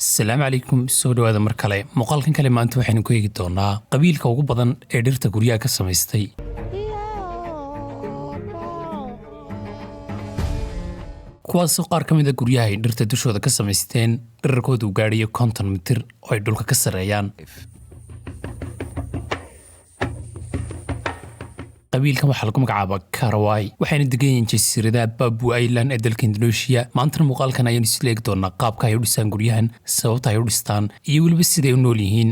السلام عليكم soo dhawaada mar kale muuqaalkan kale maanta waxaynu ku eegi doonaa qabiilka ugu badan ee dhirta guryaha ka samaystay kuwaas oo qaar ka mid ah guryaha ay dhirta dushooda ka samaysteen dhererkoodu gaadhayo 50 mitir oo ay dhulka ka sareeyaan qabiilkan waxaa lagu magacaabaa Karawai waxayna degan yihiin jasiirada Babu Island ee dalka Indonesia maanta muuqaalkan ayaynu isla eegi doonaa qaabka ay u dhisaan guryahan sababta ay u dhistaan iyo waliba sida ay u nool yihiin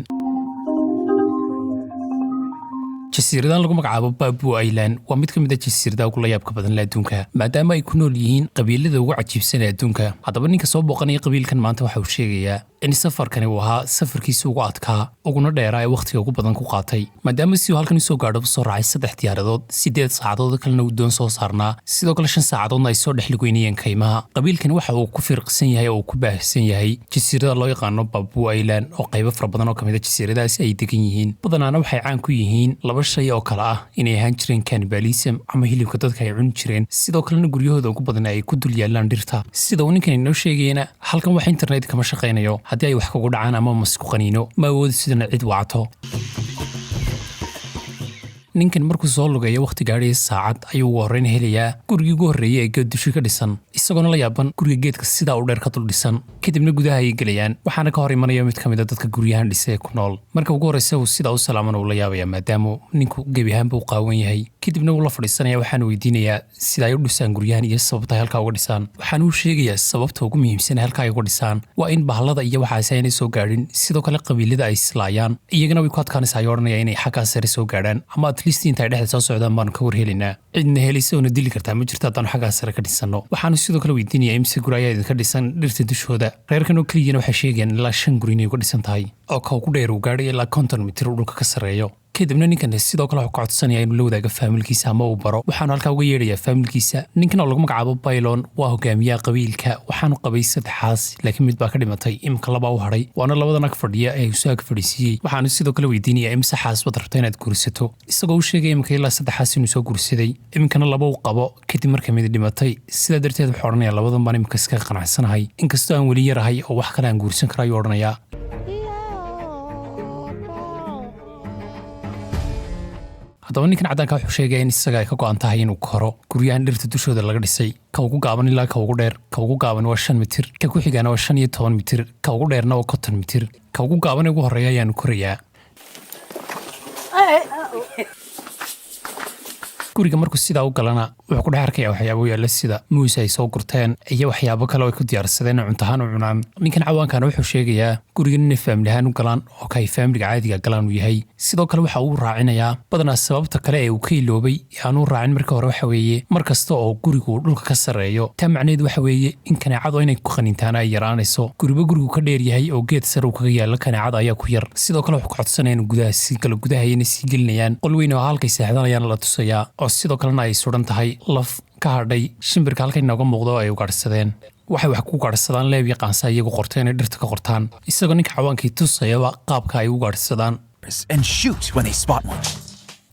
jasiiradan lagu magacaabo Babu Island waa mid ka mid ah jasiiradaha ugu layaabka badan ee adduunka maadaama ay ku nool yihiin qabiilada ugu cajiibsan ee adduunka haddaba ninka soo booqanaya qabiilkan maanta waxa uu sheegayaa in safarkani uu ahaa safarkiisa ugu adkaa uguna dheeraa ee waqtiga ugu badan ku qaatay maadaama si uu halkan soo gaadho soo raacay 3 diyaaradood 8 saacadood kalena uu doon soo saarnaa sidoo kale 5 saacadoodna ay soo dhexligoynayeen kaymaha qabiilkan waxa uu ku firqsan yahay oo ku baahsan yahay jasiirada loo yaqaan Babu Island oo qaybo fara badan oo kamid ah jasiiradaas ay degan yihiin badanaana waxay caan ku yihiin laba shay oo kala ah inay ahaan jireen cannibalism ama hilibka dadka ay cuni jireen sidoo kalena guryahooda ugu badan ay ku dul yaalaan dhirta sida uu ninkan inoo sheegayna halkan wax internet kama shaqeynayo haddii ay wax kugu dhacaan ama masku qaniino ma awood sidana cid wacto ninkan markuu soo lugayo waqti gaadhay saacad ayuu ugu horreyn helayaa gurigii ugu horreeyay ee geed dushi ka dhisan isagoona la yaaban guriga geedka sidaa u dheer ka dul dhisan kadibna gudaha ay gelayaan waxaana ka hor imanaya mid ka mid ah dadka guryahan dhisay ku nool marka ugu horreysa uu sidaa u salaaman uu la yaabaya maadaama ninku gebi ahaanba u qaawan yahay kadibna uu la fadhiisanaya waxaana weydiinayaa sida ay u dhisaan guryahan iyo sababta ay halkaa uga dhisaan waxaana uu sheegayaa sababta ugu muhiimsan ee halkaa ay uga dhisaan waa in bahalada iyo waxaasi aynay soo gaadhin sidoo kale qabiilada ay islaayaan iyagana way ku adkaanaysaa ayuu odhanaya inay xaggaa sare soo gaadhaan ama atleast inta ay dhexda soo socdaan baanu ka warhelinaa cidna helaysa oona dili kartaa ma jirto haddaanu xaggaa sare ka dhisanno waxaanu sidoo kale weydiinayaa imse guri ayaa idinka dhisan dhirta dushooda reerkan oo keliyana waxay sheegayaan ilaa 5 guri inay uga dhisan tahay oo ka ugu dheer uu gaadhay ilaa 50 mitir uu dhulka ka sareeyo kadibna ninkan sidoo kale wuxuu ka codsanayaa inuu la wadaago faamilkiisa ama uu baro waxaanu halkaa uga yeedhayaa faamilkiisa ninkan oo lagu magacaabo Baylon waa hogaamiyaha qabiilka waxaanu qabay 3 xaas laakiin mid baa ka dhimatay imka laba u hadhay waana labada nag fadhiya ee uu ag fadhiisiyey waxaanu sidoo kale weydiinayaa imse xaas baad rabtaa inaad guursato isagoo u sheegaya imka ilaa 3 xaas inuu soo guursaday iminkana laba uu qabo kadib markay mid dhimatay sidaa darteed wuxuu odhanayaa labadan baan imika iskaga qanacsanahay inkastoo aan weli yarahay oo wax kale aan guursan karo ayuu odhanayaa haddaba ninkan caddaanka wuxuu sheegaya in isaga ay ka go'an tahay inuu koro guryahan dhirta dushooda laga dhisay ka ugu gaaban ilaa ka ugu dheer ka ugu gaaban waa 5 mitir ka ku xigaana waa 15 mitir ka ugu dheerna waa 50 mitir ka ugu gaaban ee ugu horreeya ayaanu korayaa guriga markuu sidaa u galana wuxuu ku dhex arkayaa waxyaabo yaalla sida muus ay soo gurteen iyo waxyaabo kale oo ay ku diyaarsadeen cuntahaan u cunaan ninkan cawaankana wuxuu sheegayaa gurigan inay faamilihaan u galaan oo kay faamiliga caadiga galaan uu yahay sidoo kale waxa uu raacinayaa badanaa sababta kale ee uu ka iloobay aanu raacin marka hore waxa weeye mar kasta oo gurigu dhulka ka sareeyo taa macnaheedu waxa weeye in kaneecadu inay ku qanintaan ay yaraanayso gurigu ka dheer yahay oo geed sare uu kaga yaalla kaneecada ayaa ku yar sidoo kale wuxuu ku codsanaya in gudaha si kale gudaha ayna sii gelinayaan qol weyn oo halkay seexdanayaan la tusayaa oo sidoo kalena ay suran tahay laf ka hadhay shimbirka halkay nooga muuqdo ay u gaadhsadeen waxay wax ku gaadhsadaan leeb yaqaansa iyagu qorteen inay dhirta ka qortaan isagoo ninka cawaankii tusayaba qaabka ay u gaadhsadaan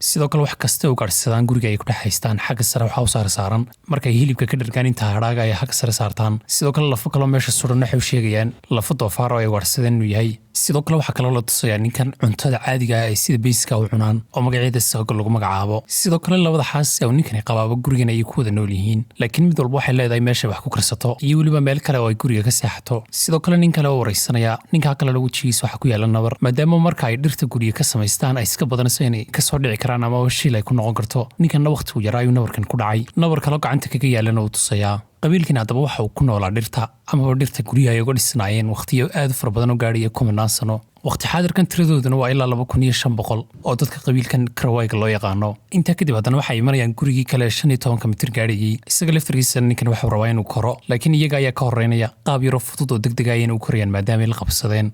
sidoo kale wax kasta u gaadhsadaan guriga ay ku dhex haystaan xagga sare waxaa u saarsaaran markay hilibka ka dhargaan intaa hadhaaga ay xagga sare saartaan sidoo kale lafo kaloo meesha suran waxay u sheegayaan lafo doofaar oo ay gaadhsadeen inuu yahay sidoo kale waxaa kaloo la tusayaa ninkan cuntada caadiga ah ay sida beyska u cunaan oo magaceeda sago lagu magacaabo sidoo kale labada xaas oo ninkani qabaaba gurigan ay ku wada nool yihiin laakiin mid walba waxay leedahay meesha wax ku karsato iyo weliba meel kale oo ay guriga ka seexato sidoo kale nin kale oo wareysanaya ninkaa kale lagu jigiis waxa ku yaala nabar maadaama marka ay dhirta guriga ka samaystaan ay iska badanayso inay ka soo dhici karaan ama shil ay ku noqon karto ninkanna waqti uu yaraa ayuu nabarkan ku dhacay nabar kaloo gacanta kaga yaalana uu tusayaa qabiilkan haddaba waxa uu ku noolaa dhirta amaba dhirta guryaha ay uga dhisnaayeen waqtiyo aad u fara badan oo gaadhaya 10 sano waqti xaadirkan tiradooduna waa ilaa 2500 oo dadka qabiilkan Karawaiga loo yaqaano intaa kadib haddana waxay imanayaan gurigii kale 15 mitir gaadhayay isaga laftarkiisa ninkan wuxuu rabaa inuu koro laakiin iyaga ayaa ka horreynaya qaab yaro fudud oo degdeg ah inay u korayaan maadaama ay la qabsadeen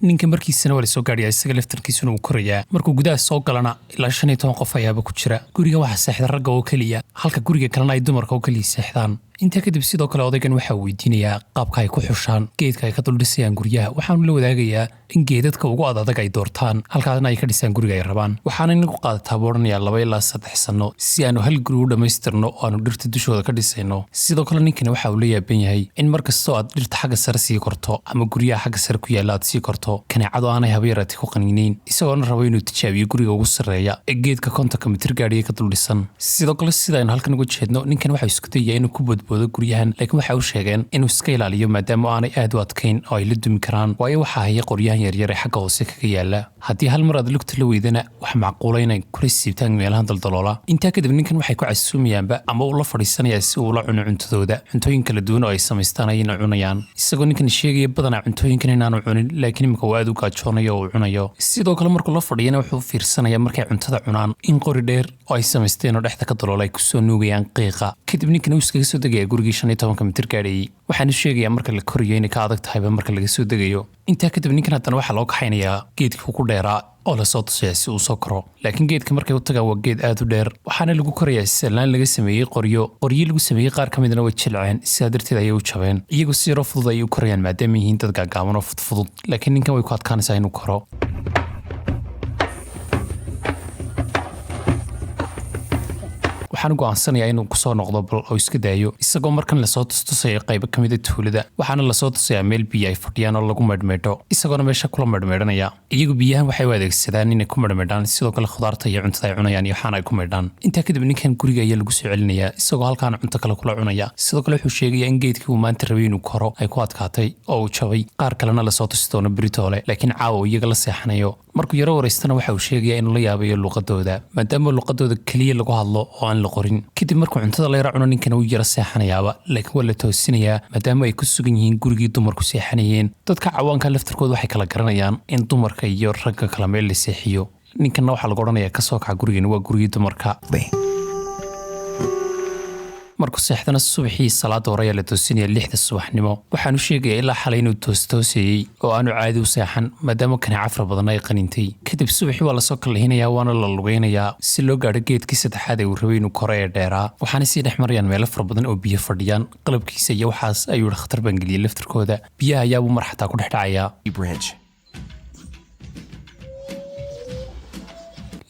ninka markiisana waa la soo gaadhiyaa isaga laftarkiisuna uu korayaa markuu gudaha soo galana ilaa 15 qof ayaaba ku jira guriga waxa seexda ragga oo kaliya halka guriga kalena ay dumarka oo kaliya seexdaan inta kadib sidoo kale odaygan waxa uu weydiinayaa qaabka ay ku xushaan geedka ay ka dul dhisayaan guryaha waxaanu la wadaagayaa in geedadka ugu adag ay doortaan halkaasna ay ka dhisaan guriga ay rabaan waxaana inagu qaadataa boodhanayaa 2 ilaa 3 sano si aanu hal guri u dhammaystirno oo aanu dhirta dushooda ka dhisayno sidoo kale ninkani waxa uu la yaaban yahay in markastoo aad dhirta xagga sare sii korto ama guryaha xagga sare ku yaalla aad sii korto kaneecadu aanay habeeraati ku qaniinayn isagoona rabo inuu tijaabiyo guriga ugu sarreeya ee geedka 50 mitir gaadhiga ka dul dhisan sidoo kale sida aynu halkan uga jeedno ninkan waxa isku dayaa inuu ku badboodo guryahan laakiin waxa uu sheegeen inuu iska ilaaliyo maadaama aanay aad u adkayn oo ay la dumi karaan waayo waxa haya qoryahan yaryar ee xagga hoose kaga yaala haddii hal mar aad lugta la weydana wax macquula inay kula siibtaan meelahan daldaloola intaa kadib ninkan waxay ku casuumayaanba ama uu la fadhiisanayaa si uu la cuno cuntadooda cuntooyin kala duwan oo ay samaystaan ayayna cunayaan isagoo ninkan sheegaya badanaa cuntooyinkan inaanu cunin laakiin imika waa aad u gaajoonayo oo uu cunayo sidoo kale markuu la fadhiyana wuxuu fiirsanayaa markay cuntada cunaan in qori dheer oo ay samaysteen oo dhexda ka daloola ay kusoo nuugayaan qiiqa kadib ninkan uu iskaga soo degaya gurigii 15 mitir gaadhayay waxaanu sheegayaa marka la koriyo inay ka adag tahayba marka laga soo degayo intaa kadib ninkan haddana waxaa loo kaxaynayaa geedkii ku dheeraa oo lasoo tusaya si uu soo koro laakiin geedka markay u tagaan waa geed aad u dheer waxaana lagu korayaa sallaan laga sameeyey qoryo lagu sameeyey qaar ka midna way jilceen sidaa darteed ayay u jabeen iyagoo si yaro fudud ayay u korayaan maadaama yihiin dad gaagaaban oo fudfudud laakiin ninkan way ku adkaanaysaa inuu koro waxaan go'aansanayaa inuu ku soo noqdo bal oo iska daayo isagoo markan la soo tustusay qayb ka mid ah tuulada waxaana la soo tusayaa meel biyo ay fadhiyaan oo lagu madmeedho isagoona meesha kula madmeedhanaya iyagu biyahan waxay u adeegsadaan inay ku madmeedhaan sidoo kale khudaarta iyo cuntada ay cunayaan iyo waxaan ay ku meedhaan intaa kadib ninkan guriga ayaa lagu soo celinayaa isagoo halkaan cunto kale kula cunaya sidoo kale wuxuu sheegayaa in geedkii uu maanta rabay inuu koro ay ku adkaatay oo uu jabay qaar kalena la soo tusi doono beritoole laakiin caawa iyaga la seexanayo markuu yaro wareystana waxa uu sheegayaa inuu la yaabayo luqadooda maadaama luqadooda keliya lagu hadlo oo aan la qorin kadib markuu cuntada la yara cuno ninkana uu yara seexanayaaba laakiin waa la toosinayaa maadaama ay ku sugan yihiin gurigii dumarku seexanayeen dadka cawaanka laftarkooda waxay kala garanayaan in dumarka iyo ragga kala meel la seexiyo ninkanna waxaa lagu odhanayaa ka soo kaca gurigani waa gurigii dumarka markuu seexdana subaxii salaada hore ayaa la toosinaya 6 subaxnimo waxaanu sheegayaa ilaa xalay inuu tooseeyey oo aanu caadi u seexan maadaama kaneeca fara badan ay qanintay kadib subaxii waa lasoo kalahinayaa waana la lugaynayaa si loo gaadho geedkii saddexaad ee uu rabay inuu koro ee dheeraa waxaana sii dhex marayaan meelo fara badan oo biyo fadhiyaan qalabkiisa iyo waxaas ayuu khatar baan geliyey laftarkooda biyaha ayaabuu mar xataa ku dhex dhacayaa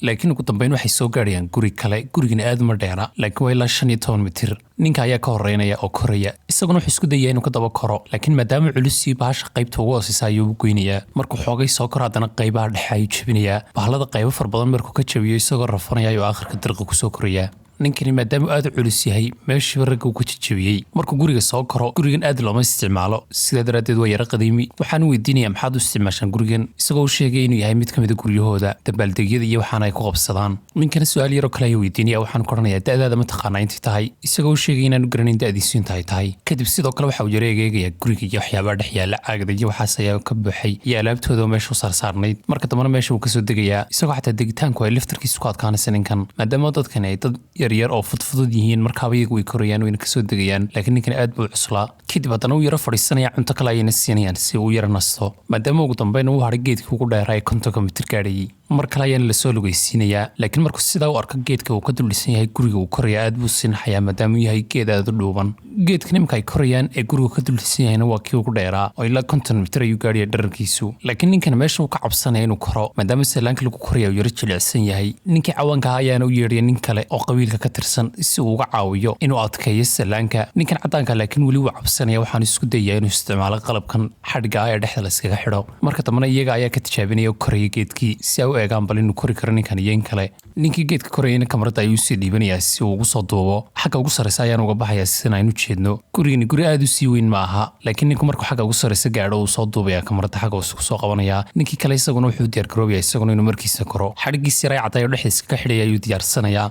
laakiin ugu dambeyn waxay soo gaadhayaan guri kale gurigana aad uma dheera laakiin waa ilaa 15 mitir ninka ayaa ka horeynaya oo koraya isaguna wuxuu isku dayaa inuu ka daba koro laakiin maadaama culusii bahasha qaybta ugu hooseysa ayuu u goynayaa markuu xoogay soo koro haddana qaybaha dhexe ayuu jebinayaa bahalada qaybo fara badan markuu ka jabiyo isagoo rafanaya ayuu aakhirka dirqa kusoo korayaa ninkani maadaama aad u culus yahay meeshiiba ragga uu ka jajabiyey markuu guriga soo koro gurigan aad looma isticmaalo sidaa daraaddeed waa yara qadiimi waxaan u weydiinayaa maxaad u isticmaashaan gurigan isagoo u sheegay inuu yahay mid ka mid a guryahooda dabaaldegyada iyo waxaana ay ku qabsadaan ninkana su-aal yaroo kale ayaa weydiinaya waxaan ku odhanayaa da'daada ma taqaanaa intay tahay isagoo u sheegay inaanu garanayn da'diisu intay tahay kadib sidoo kale waxa uu yara egeegayaa guriga iyo waxyaabaha dhex yaalla caagada iyo waxaas ayaa ka buuxay iyo alaabtooda oo meesha u saarsaarnayd marka dambena meesha uu kasoo degayaa isagoo xataa degitaanku ay laftarkiisa ku adkaanaysa ninkan maadaama dadkani ay dad yaryar oo fudfudud yihiin markaaba iyagu way korayaan wayna kasoo degayaan laakiin ninkan aad buu cuslaa kadib haddana uu yaro fadhiisanaya cunto kale ayayna siinayaan si uu yara nasto maadaama ugu dambeyn uu hadhay geedkii ugu dheeraa ee 50 mitir gaadhayay mar kale ayaana lasoo lugaysiinayaa laakiin markuu sidaa u arko geedka uu ka dul dhisan yahay guriga uu koraya aad buu sinaxayaa maadaama uu yahay geed aad u dhuuban geedka nimka ay korayaan ee guriga ka dul dhisan yahayna waa kii ugu dheeraa oo ilaa 50 mitir ayuu gaadhaya dherarkiisu laakiin ninkan meesha uu ka cabsanaya inuu koro maadaama salaanka lagu koraya uu yaro jilicsan yahay ninkii cawaanka ayaana u yeedhaya nin kale oo qabiilka ka tirsan si uu uga caawiyo inuu adkeeyo salaanka ninkan caddaanka laakiin weli wuu cabsanaya waxaan isku dayaa inuu isticmaalo qalabkan xadhigga ah ee dhexda la iskaga xidho marka dambena iyaga ayaa ka tijaabinaya oo koraya geedkii si ay u eegaan bal inuu kori karo ninkan iyo in kale ninkii geedka korayana kamarada ayuu sii dhiibanayaa si uu ugu soo duubo xagga ugu sarreysa ayaan uga baxayaa sidan aynu jeedno gurigani guri aad u sii weyn ma aha laakiin ninku markuu xagga ugu sarreysa gaadho uu soo duubayaa kamarada xagga hoose ku soo qabanayaa ninkii kale isaguna wuxuu diyaar garoobayaa isaguna inuu markiisa koro xadhiggiisi yaray caddaayoo dhexdiisa ka xidhaya ayuu diyaarsanayaa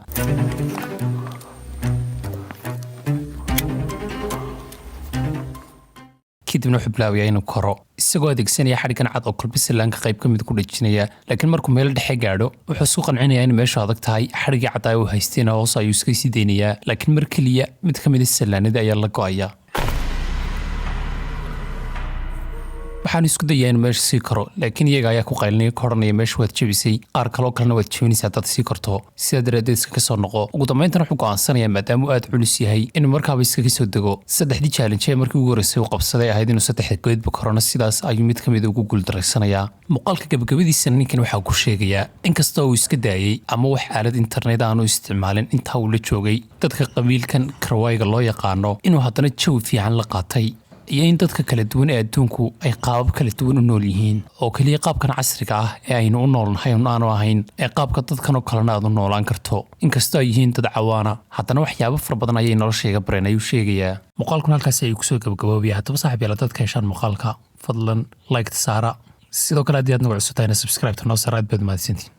kadibna wuxuu bilaabayaa inuu koro isagoo adeegsanaya xadhiggan cad oo kolba salaanka qayb ka mid ku dhajinaya laakiin markuu meel dhexe gaadho wuxuu isku qancinayaa in meeshu adag tahay xadhiggii caddaaya uu haystayna hoos ayuu iska sii deynayaa laakiin mar keliya mid ka mid a salaanada ayaa la go'aya waxaan isku dayaa in meesha sii karo laakiin iyaga ayaa ku qaylinaya koranaya meesha waad jabisay qaar kaloo kalena waad jabinaysaa dad sii karto sida daraadeed iska soo noqo ugu dambeyntan wuxuu go'aansanaya maadaama aad culus yahay inuu markaaba iskaga soo dego saddexdii challenge ee markii ugu horeysay uu qabsaday ahayd inuu saddexda goodba korona sidaas ayuu mid ka mid ugu guuldaraysanaya muuqaalka gabagabadiisa ninkan waxaa ku sheegayaa inkasta oo uu iska daayay ama wax aalad internet aanu isticmaalin intaa uu la joogay dadka qabiilkan Krawayga loo yaqaano inuu haddana jawi fiican la qaatay iyo in dadka kala duwan ee adduunku ay qaabab kala duwan u nool yihiin oo kaliya qaabkan casriga ah ee aynu u noolnahay aanu ahayn ee qaabka dadkan oo kalena aad u noolaan karto inkastoo ay yihiin dad cawaana haddana waxyaabo fara badan ayay noloshayga bareen ayuu sheegayaa muuqaalkuna halkaasi ayuu kusoo gabagaboobaya haddaba saaxiib yaala dadka heshaan muuqaalka fadlan like saara sidoo kale haddii aad nagu cusubtahayna subscribe-ta noo saara aad baad mahadsantiin